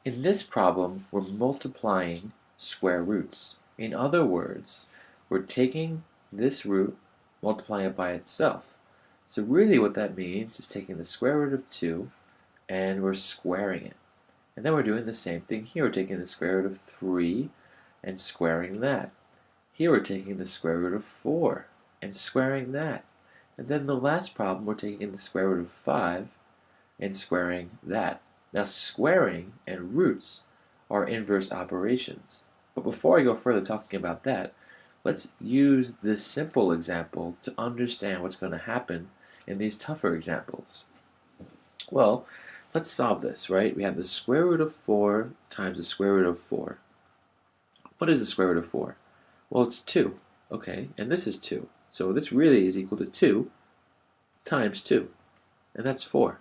In this problem, we're multiplying square roots. In other words, we're taking this root, multiplying it by itself. So really what that means is taking the square root of 2 and we're squaring it. And then we're doing the same thing here. We're taking the square root of 3 and squaring that. Here we're taking the square root of 4 and squaring that. And then the last problem, we're taking the square root of 5 and squaring that. Now squaring and roots are inverse operations. But before I go further talking about that, let's use this simple example to understand what's going to happen in these tougher examples. Well, let's solve this, right? We have the square root of 4 times the square root of 4. What is the square root of 4? Well, it's 2, okay? And this is 2. So this really is equal to 2 times 2, and that's 4.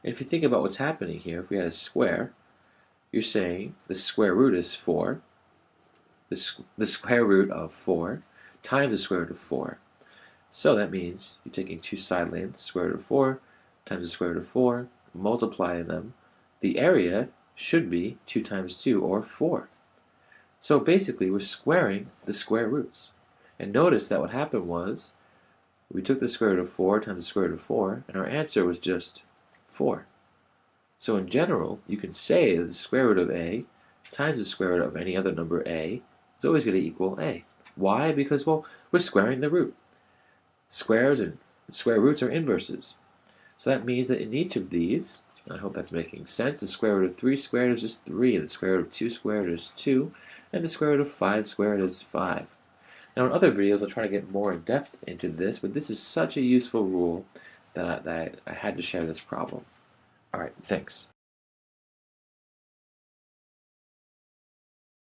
And if you think about what's happening here, if we had a square, you're saying the square root is 4, the square root of 4 times the square root of 4. So that means you're taking two side lengths, square root of 4 times the square root of 4, multiplying them. The area should be 2 times 2, or 4. So basically, we're squaring the square roots. And notice that what happened was, we took the square root of 4 times the square root of 4, and our answer was just 4. So in general, you can say that the square root of a times the square root of any other number a is always going to equal a. Why? Because, well, we're squaring the root. Squares and square roots are inverses. So that means that in each of these, I hope that's making sense, the square root of 3 squared is just 3, the square root of 2 squared is 2, and the square root of 5 squared is 5. Now in other videos I'll try to get more in depth into this, but this is such a useful rule that I had to share this problem. Alright, thanks.